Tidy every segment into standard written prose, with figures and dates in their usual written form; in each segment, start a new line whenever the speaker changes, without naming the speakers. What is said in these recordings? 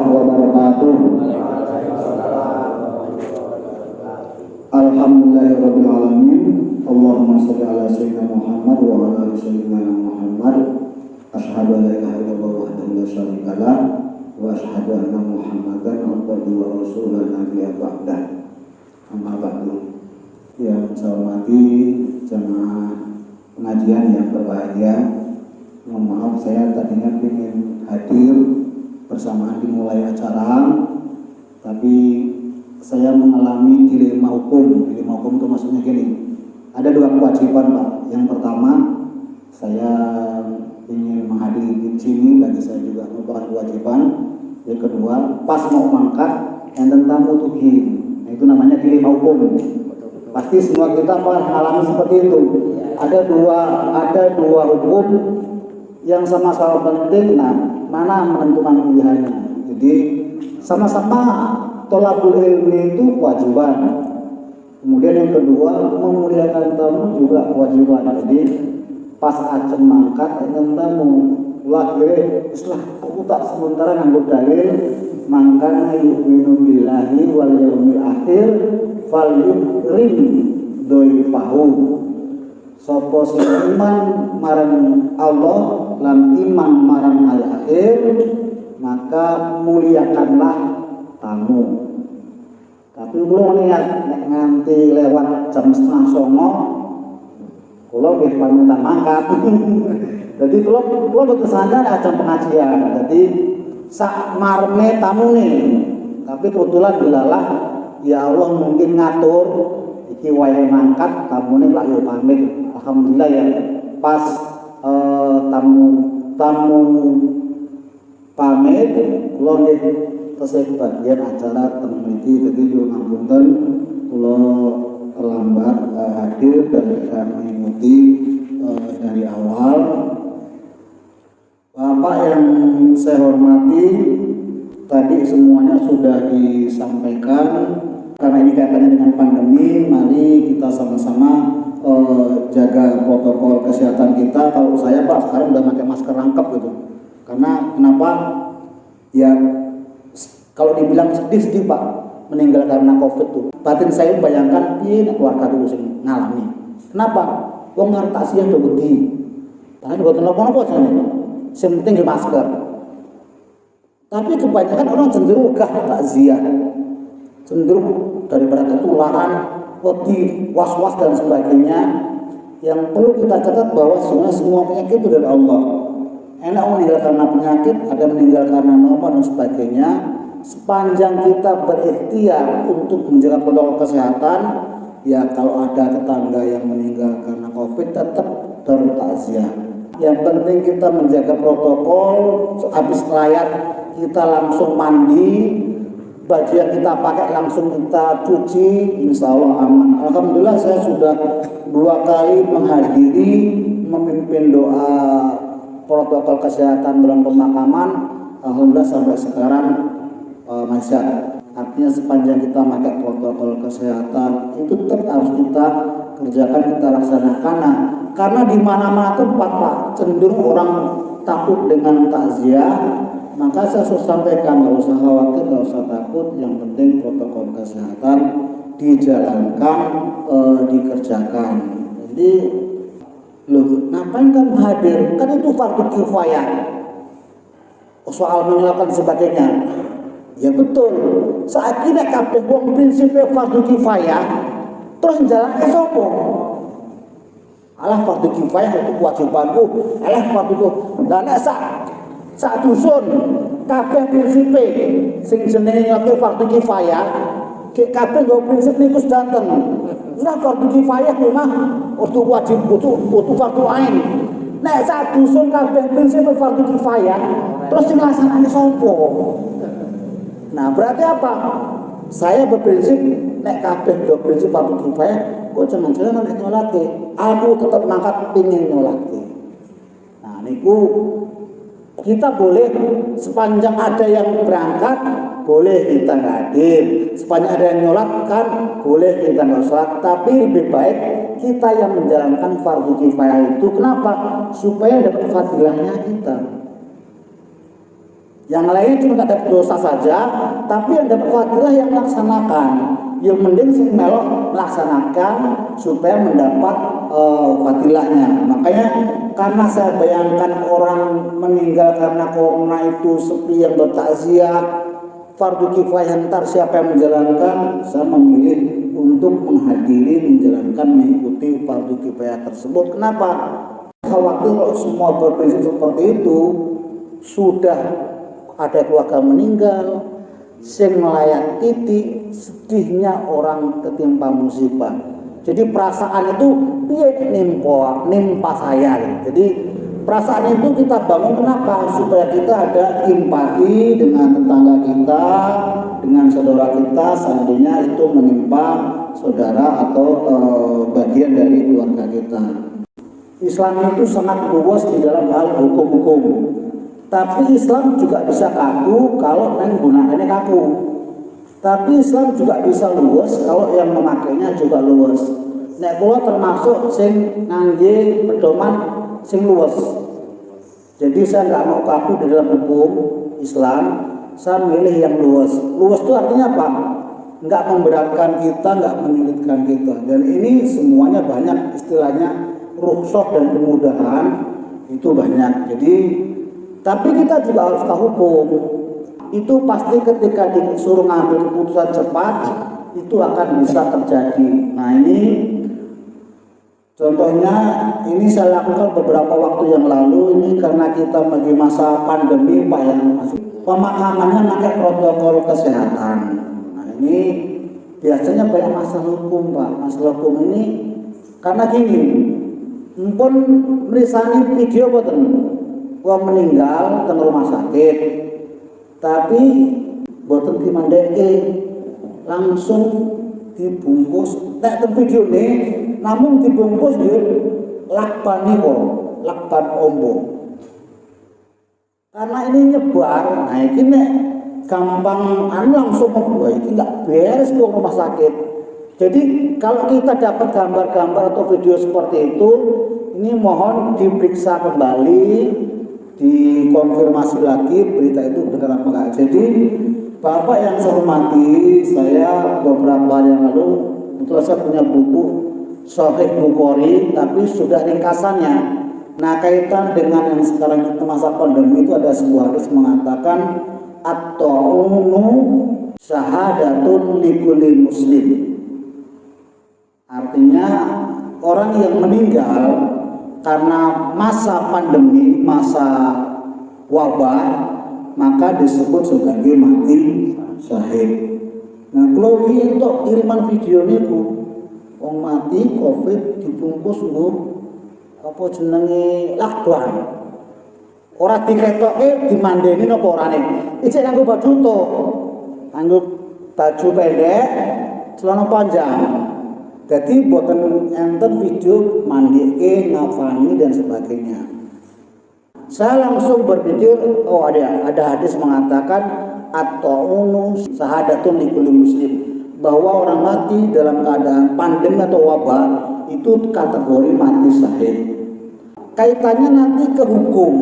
warahmatullahi wabarakatuh. Alhamdulillahirabbil alamin. Allahumma shalli ala sayyidina Muhammad wa ala ali sayyidina Muhammad. Asyhadu an la ilaha illallah wahdahu la syarika lah wa asyhadu anna Muhammadan abduhu wa rasuluhu nabiyya ba'dah. Amma ba'du. Yang saya hormati jemaah pengajian yang berbahagia. Mohon maaf, saya tadinya ingin hadir bersamaan dimulai acara, tapi saya mengalami dilema hukum. Dilema hukum itu maksudnya gini, ada dua kewajiban Pak. Yang pertama, saya ingin menghadiri di sini, bagi saya juga merupakan kewajiban. Yang kedua, pas mau mangkat yang tentang mutuhi, nah, itu namanya dilema hukum. Pasti semua kita mengalami seperti itu. Ada dua hukum yang sama-sama penting, nah mana menentukan pilihannya. Jadi sama-sama tolabul ilmi itu kewajiban. Kemudian yang kedua, memuliakan tamu juga kewajiban. Jadi pas ajeng mangkat enten tamu, ulah kira islah aku tak sementara nganggo dalil mangkana yu'minu billahi wal yaumil akhir fal yukrim doifahu. Sapa sing iman marang Allah lan iman marang hari akhir, maka muliakanlah tamu. Tapi kula niat nek nganti lewat jam 8:30 kula nggih pamitan mangkat. Jadi kula boten sadar ajeng pengajian. Jadi sak marme tamune. Tapi kebetulan dilalah ya Allah mungkin ngatur iki wayahe mangkat tamune lak yo pamit. Alhamdulillah ya, pas tamu pamit, kula nggih tesih bagian acara teng mriki, dadi yo ngapunten kula terlambat hadir dan mengikuti dari awal. Bapak yang saya hormati, tadi semuanya sudah disampaikan. Karena ini kaitannya dengan pandemi, mari kita sama-sama jaga protokol kesehatan kita. Kalau saya Pak sekarang udah pakai masker rangkap gitu. Karena kenapa? Ya kalau dibilang sedih Pak meninggal karena COVID tuh. Batin saya bayangkan piye keluarga dulu sing ngalami. Kenapa? Wong ngarep taksih do wedi. Padahal boten napa-napa jane. Sing penting di masker. Tapi kebanyakan orang cenderung gah takziah. Cenderung daripada ketularan, wedi, was-was dan sebagainya. Yang perlu kita catat bahwa semua penyakit itu dari Allah. Enak meninggal karena penyakit, ada meninggal karena norma dan sebagainya. Sepanjang kita berikhtiar untuk menjaga protokol kesehatan, ya kalau ada tetangga yang meninggal karena COVID tetap darur takziah. Yang penting kita menjaga protokol, habis layat kita langsung mandi, baju yang kita pakai langsung kita cuci, insya Allah aman. Alhamdulillah saya sudah 2 kali menghadiri memimpin doa protokol kesehatan dalam pemakaman. Alhamdulillah sampai sekarang masih. Artinya sepanjang kita pakai protokol kesehatan itu tetap harus kita kerjakan, kita laksanakan. Karena di mana-mana tempat Pak cenderung orang takut dengan takziah. Maka saya sudah sampaikan, nggak usah khawatir, nggak usah takut. Yang penting protokol kesehatan dijalankan, dikerjakan. Jadi, loh, ngapain kamu hadir? Kan itu fardu kifayah. Soal menyalakan sebagainya. Ya betul. Saat ini kabeh wong prinsipnya fardu kifayah, terus jalannya sopo? Alah fardu kifayah itu kewajibanku. Alah fardu. Dan sak dusun kabeh prinsipe sing jenenge nyake fardu kifayah, kabeh nggo prinsip niku sedanten. Ora fardu kifayah memang kudu wajib, kudu fardu ain. Nek sak dusun kabeh prinsip fardu kifayah, terus sing nglaksanakke sapa? Nah, berarti apa? Saya berprinsip nek kabeh nggo prinsip fardu kifayah, kok jeneng-jeneng nek nyolate, aku tetap mangkat pengin nyolate. Nah, niku kita boleh sepanjang ada yang berangkat boleh kita nggak hadir, sepanjang ada yang nyolatkan boleh kita nggak sholat. Tapi lebih baik kita yang menjalankan fardu kifayah itu. Kenapa? Supaya dapat fadilahnya kita. Yang lainnya cuma nggak dapat dosa saja, tapi yang dapat fadilah yang melaksanakan. Yang mending sih melok melaksanakan supaya mendapat fadilahnya. Makanya karena saya bayangkan orang meninggal karena corona itu sepi yang bertakziah, fardu kifayah, ntar siapa yang menjalankan, saya memilih untuk menghadiri, menjalankan, mengikuti fardu kifayah tersebut. Kenapa? Khawatir kalau semua berprinsip seperti itu, sudah ada keluarga meninggal, sing layak titik, sedihnya orang ketimpa musibah. Jadi perasaan itu nimpa saya. Jadi perasaan itu kita bangun kenapa? Supaya kita ada empati dengan tetangga kita, dengan saudara kita, seandainya itu menimpa saudara atau bagian dari keluarga kita. Islam itu sangat luas di dalam hal hukum-hukum. Tapi Islam juga bisa kaku kalau menggunakannya kaku. Tapi Islam juga bisa luas kalau yang memakainya juga luas. Nek kula termasuk sing ngangge pedoman sing luas. Jadi saya nggak mau kaku di dalam hukum Islam, saya milih yang luas. Luas itu artinya apa? Nggak memberatkan kita, nggak menyulitkan kita. Dan ini semuanya banyak istilahnya rukhsah dan kemudahan itu banyak. Jadi tapi kita juga harus tahu hukum. Itu pasti ketika disuruh ngambil keputusan cepat, itu akan bisa terjadi. Nah ini contohnya, ini saya lakukan beberapa waktu yang lalu. Ini karena kita bagi masa pandemi Pak, yang pemakamannya pakai protokol kesehatan. Nah ini biasanya banyak masalah hukum Pak. Masalah hukum ini karena gini, mumpun merisani video boten wong meninggal teng rumah sakit, tapi boten dimandeke, langsung dibungkus. Nek teng video ini namun dibungkus nggih lakban niku, lakban ombo. Karena ini nyebar, nah iki nek gampang langsung wah iki enggak beres ke rumah sakit. Jadi kalau kita dapat gambar-gambar atau video seperti itu, ini mohon diperiksa kembali, dikonfirmasi lagi berita itu benar apa enggak. Jadi Bapak yang saya hormati, saya beberapa hari yang lalu betul saya punya buku Sahih Bukhari, tapi sudah ringkasannya. Nah kaitan dengan yang sekarang itu masa pandemi itu ada sebuah hadis mengatakan at-ta'unu syahadatun likulli muslim. Artinya orang yang meninggal karena masa pandemi, masa wabah, maka disebut sebagai mati syahid. Nah, kalau untuk kiriman video ini Bu, wong mati COVID dibungkus Bu, apa jenenge lakban. Ora diketoke dimandeni napa orane. Iki nganggo baju to. Nganggo baju pendek, celana panjang. Jadi boten enten video mandike, ngafani dan sebagainya. Saya langsung berpikir, oh ada hadis mengatakan at-ta'unu syahadatun likulli muslim, bahwa orang mati dalam keadaan pandemi atau wabah itu kategori mati syahid. Kaitannya nanti ke hukum.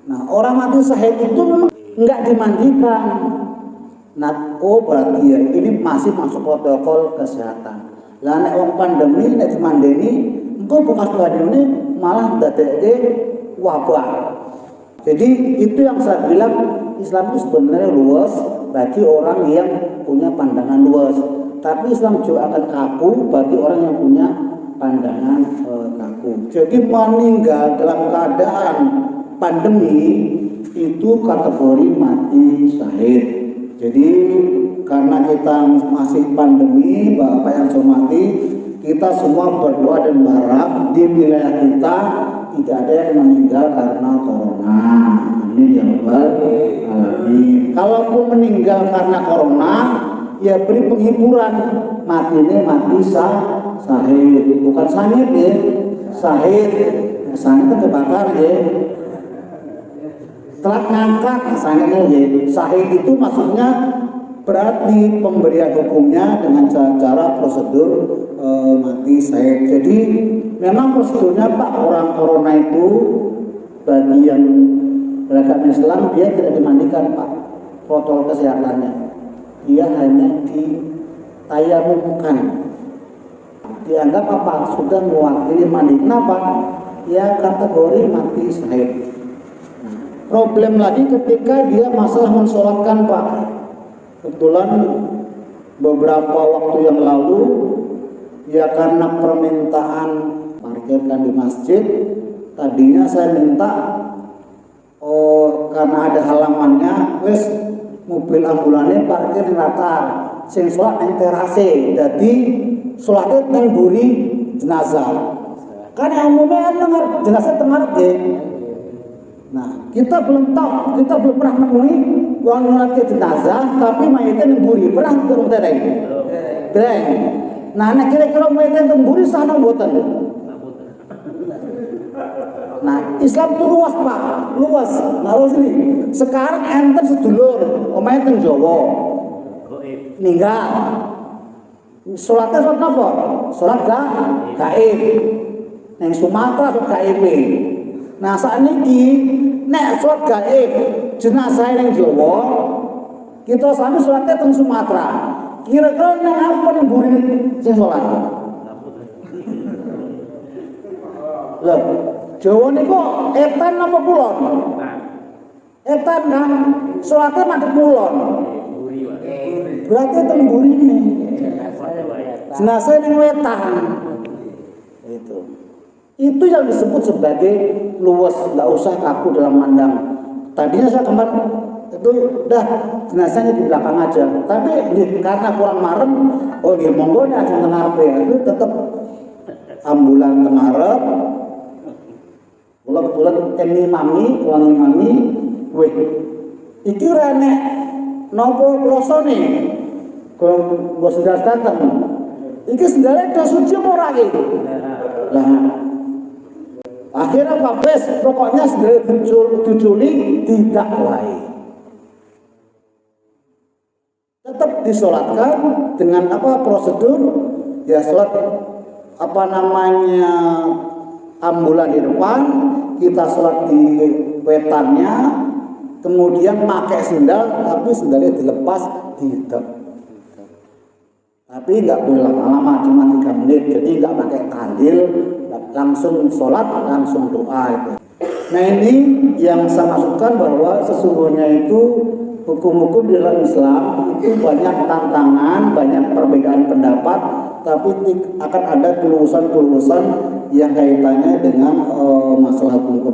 Nah, orang mati syahid itu memang enggak dimandikan. Nah, oh berarti ya ini masih masuk protokol kesehatan. Lah nek wong pandemi nek dimandeni, engko bekas badune malah dadekke wabah. Jadi itu yang saya bilang, Islam itu sebenarnya luas bagi orang yang punya pandangan luas. Tapi Islam juga akan kaku bagi orang yang punya pandangan kaku. Jadi meninggal dalam keadaan pandemi itu kategori mati syahid. Jadi karena kita masih pandemi, Bapak yang saya hormati, kita semua berdoa dan berharap di wilayah kita tidak ada yang meninggal karena corona. Amin ya rabbal alamin. Kalaupun meninggal karena corona, ya beri penghiburan, matinya mati syahid, bukan sangit ya, syahid. Sangit itu kebakar ya. Telat ngangkat sangitnya ya. Syahid itu maksudnya berarti pemberian hukumnya dengan cara prosedur mati syahid. Jadi memang prosedurnya Pak, orang corona itu bagi yang Beragama Islam dia tidak dimandikan Pak, protokol kesehatannya. Dia hanya ditayamumkan. Dianggap apa? Sudah mewakili mandi. Kenapa? Ya kategori mati syahid. Problem lagi ketika dia masalah mensolatkan Pak. Kebetulan beberapa waktu yang lalu ya karena permintaan parkirkan di masjid, tadinya saya minta karena ada halamannya wes mobil ambulannya parkir di latar sing sholat yang terase, jadi sholatnya nang buri jenazah karena umumnya dengar jenazah tengarep ya. Nah kita belum tahu, kita belum pernah menemui uang sholat ke jenazah tapi mayatnya nang buri, pernah belum tereng. Nah kira-kira mayatnya nang buri sana mboten. Nah, Islam itu luas Pak, luas. Nah, ini sekarang enten sedulur, omahe teng Jawa. Ninggal. Salatnya salat apa? Salat gaib. Neng Sumatera salat gaib. Nah, sakniki nek salat gaib jenazah neng Jawa, kita sami salatnya teng Sumatera. Kira-kira neng apa ning mburi sing salat? Loh, Jawa niku etan apa kulon? Etan kan, sholatnya madhep kulon. Berarti teng burine. Jenazah ning wetan. Itu yang disebut sebagai luwes, enggak usah kaku dalam mandang. Tadinya saya kemarin itu udah jenazahnya di belakang aja. Tapi karena kurang marem, oh nggih monggo nek ajeng teng arepe itu tetep ambulan teng arep. Kula kebetulan ngimami, weh, iki rene nopo klosone, kok sendal dateng, iki sendalnya do suci apa ora iki? Lah, akhirnya Pak Bes, pokoknya sendal diculi tidak wae. Tetap disolatkan dengan apa prosedur? Ya sholat apa namanya? Ambulan di depan, kita sholat di wetannya, kemudian pakai sendal, tapi sendalnya dilepas tidak. Tapi nggak boleh lama-lama, cuma 3 menit, jadi nggak pakai kandil, langsung sholat, langsung doa itu. Nah ini yang saya masukkan bahwa sesungguhnya itu hukum-hukum di dalam Islam itu banyak tantangan, banyak perbedaan pendapat, tapi akan ada kelulusan-kelulusan yang kaitannya dengan masalah hukum.